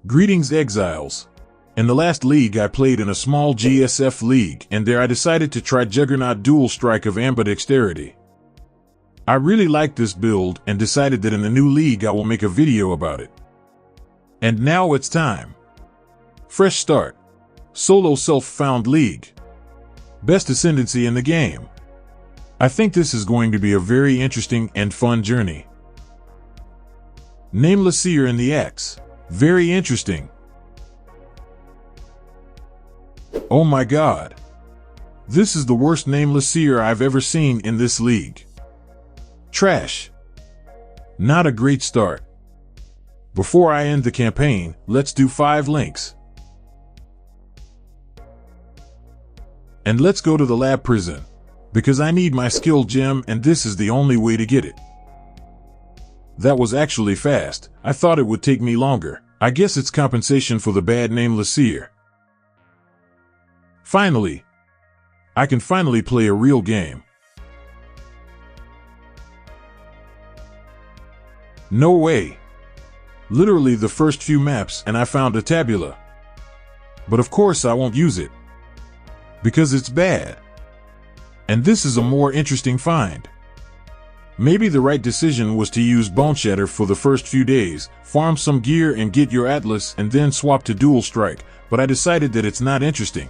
Greetings, Exiles. In the last league I played in a small SSF league, and there I decided to try Juggernaut Dual Strike of Ambidexterity. I really liked this build and decided that in the new league I will make a video about it. And now it's time. Fresh start. Solo self-found league. Best ascendancy in the game. I think this is going to be a very interesting and fun journey. Nameless Seer in the X. Very interesting. Oh my god. This is the worst Nameless Seer I've ever seen in this league. Trash. Not a great start. Before I end the campaign, let's do 5 links. And let's go to the lab prison, because I need my skill gem and this is the only way to get it. That was actually fast. I thought it would take me longer. I guess it's compensation for the bad Nameless Seer. Finally, I can finally play a real game. No way. Literally the first few maps and I found a tabula. But of course I won't use it. Because it's bad. And this is a more interesting find. Maybe the right decision was to use Bone Shatter for the first few days, farm some gear and get your Atlas and then swap to Dual Strike, but I decided that it's not interesting.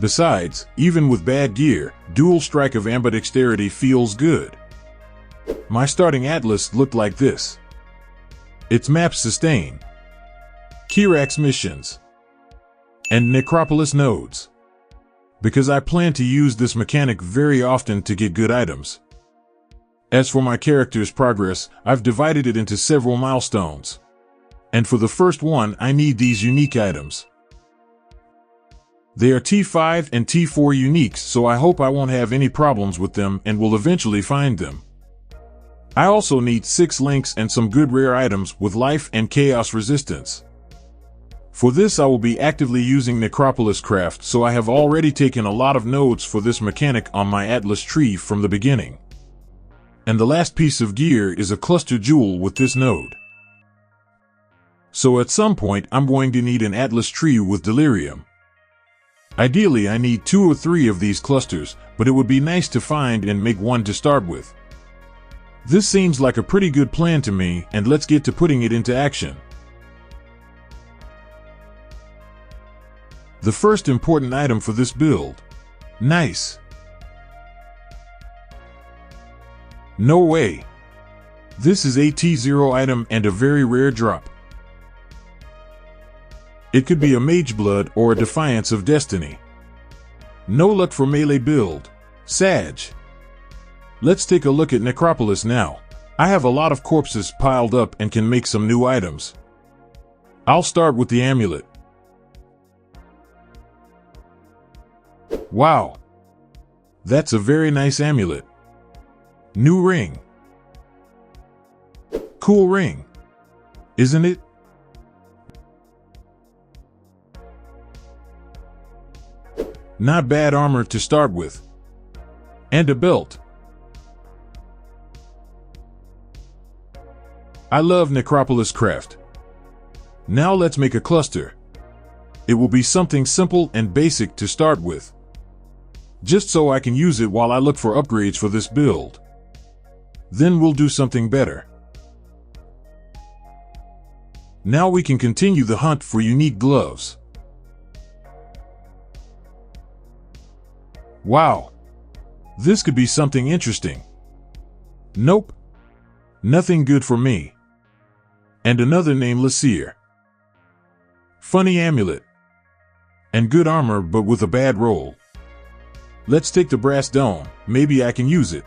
Besides, even with bad gear, Dual Strike of Ambidexterity feels good. My starting Atlas looked like this. Its maps sustain, Kirax missions, and Necropolis nodes. Because I plan to use this mechanic very often to get good items. As for my character's progress, I've divided it into several milestones. And for the first one, I need these unique items. They are T5 and T4 uniques, so I hope I won't have any problems with them and will eventually find them. I also need 6 links and some good rare items with life and chaos resistance. For this I will be actively using Necropolis craft, so I have already taken a lot of nodes for this mechanic on my Atlas tree from the beginning. And the last piece of gear is a cluster jewel with this node. So at some point I'm going to need an Atlas tree with Delirium. Ideally I need 2 or 3 of these clusters, but it would be nice to find and make one to start with. This seems like a pretty good plan to me, and let's get to putting it into action. The first important item for this build. Nice. No way. This is a T0 item and a very rare drop. It could be a Mage Blood or a Defiance of Destiny. No luck for melee build. Sag. Let's take a look at Necropolis now. I have a lot of corpses piled up and can make some new items. I'll start with the amulet. Wow. That's a very nice amulet. New ring. Cool ring. Isn't it? Not bad armor to start with. And a belt. I love Necropolis craft. Now let's make a cluster. It will be something simple and basic to start with. Just so I can use it while I look for upgrades for this build. Then we'll do something better. Now we can continue the hunt for unique gloves. Wow. This could be something interesting. Nope. Nothing good for me. And another Nameless Seer. Funny amulet. And good armor but with a bad roll. Let's take the brass dome, maybe I can use it.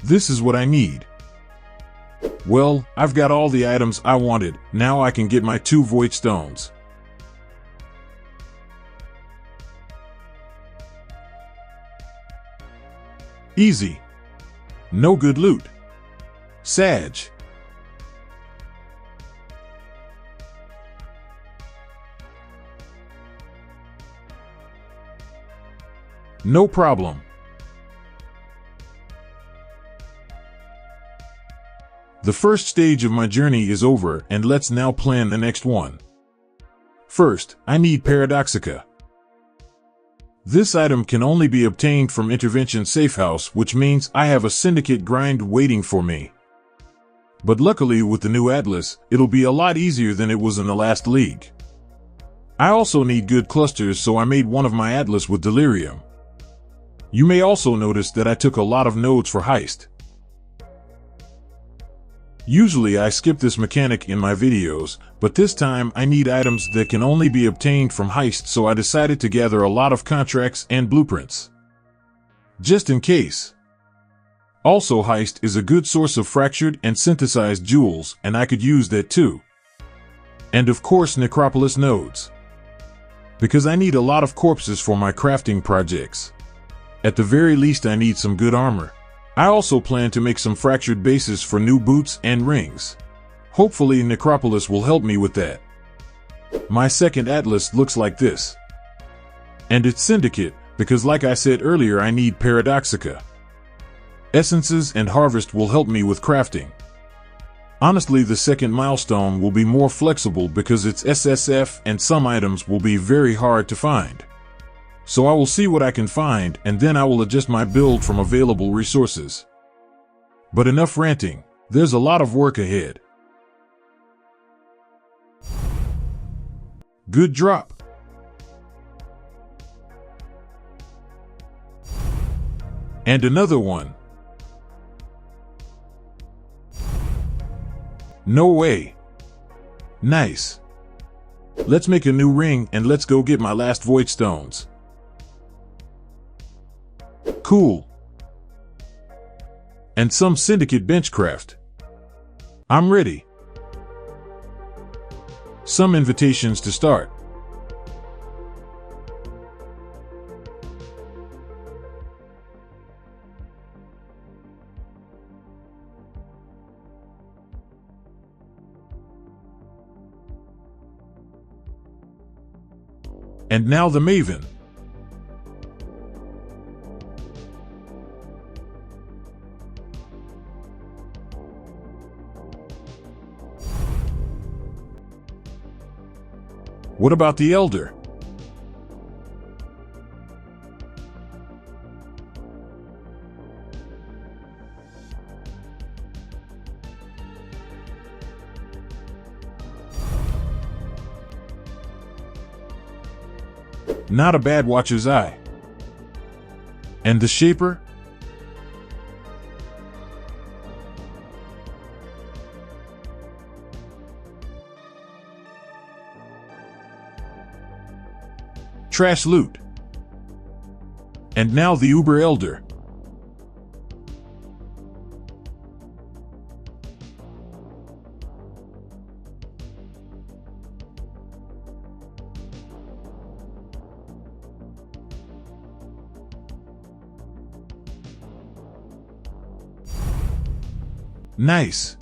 This is what I need. Well, I've got all the items I wanted, now I can get my 2 Voidstones. Easy. No good loot. Sag. No problem. The first stage of my journey is over, and let's now plan the next one. First, I need Paradoxica. This item can only be obtained from Intervention Safehouse, which means I have a Syndicate grind waiting for me. But luckily with the new Atlas, it'll be a lot easier than it was in the last league. I also need good clusters, so I made one of my Atlas with Delirium. You may also notice that I took a lot of nodes for Heist. Usually I skip this mechanic in my videos, but this time I need items that can only be obtained from Heist, so I decided to gather a lot of contracts and blueprints. Just in case. Also, Heist is a good source of fractured and synthesized jewels, and I could use that too. And of course Necropolis nodes. Because I need a lot of corpses for my crafting projects. At the very least I need some good armor. I also plan to make some fractured bases for new boots and rings. Hopefully Necropolis will help me with that. My second Atlas looks like this. And it's Syndicate, because like I said earlier I need Paradoxica. Essences and Harvest will help me with crafting. Honestly, the second milestone will be more flexible because it's SSF and some items will be very hard to find. So I will see what I can find, and then I will adjust my build from available resources. But enough ranting, there's a lot of work ahead. Good drop. And another one. No way. Nice. Let's make a new ring and let's go get my last Voidstones. Cool. And some Syndicate benchcraft. I'm ready. Some invitations to start. And now the Maven. What about the Elder? Not a bad Watcher's Eye. And the Shaper? Trash loot. And now the Uber Elder. Nice.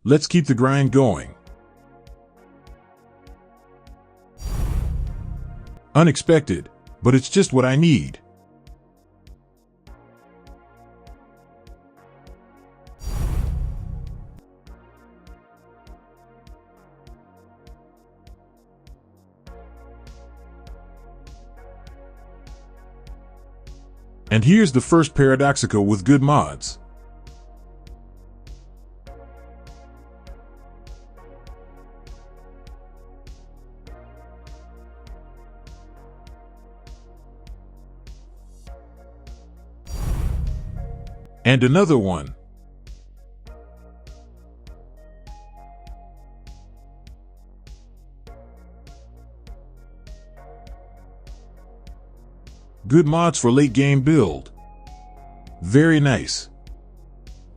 Let's keep the grind going. Unexpected, but it's just what I need. And here's the first Paradoxica with good mods. And another one. Good mods for late game build. Very nice.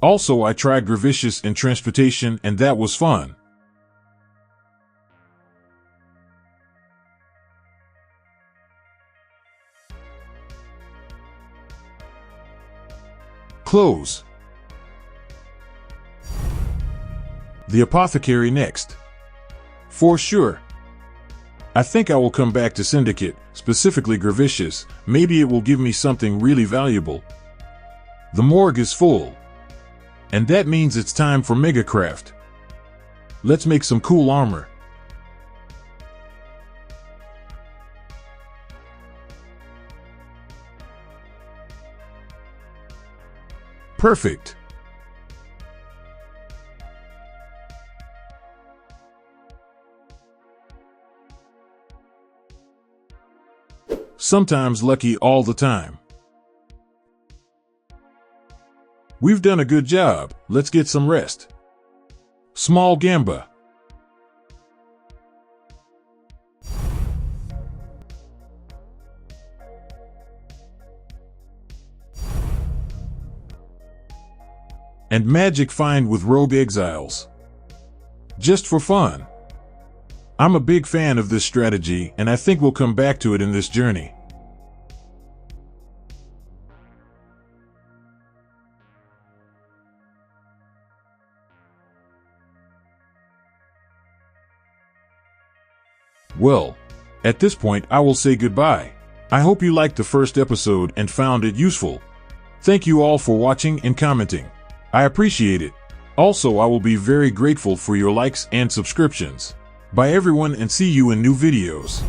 Also, I tried Gravicious in transportation and that was fun. Close. The Apothecary next. For sure. I think I will come back to Syndicate, specifically Gravicious. Maybe it will give me something really valuable. The morgue is full. And that means it's time for Megacraft. Let's make some cool armor. Perfect. Sometimes lucky, all the time. We've done a good job. Let's get some rest. Small Gamba. And magic find with rogue exiles. Just for fun. I'm a big fan of this strategy, and I think we'll come back to it in this journey. Well, at this point I will say goodbye. I hope you liked the first episode and found it useful. Thank you all for watching and commenting. I appreciate it. Also, I will be very grateful for your likes and subscriptions. Bye everyone, and see you in new videos.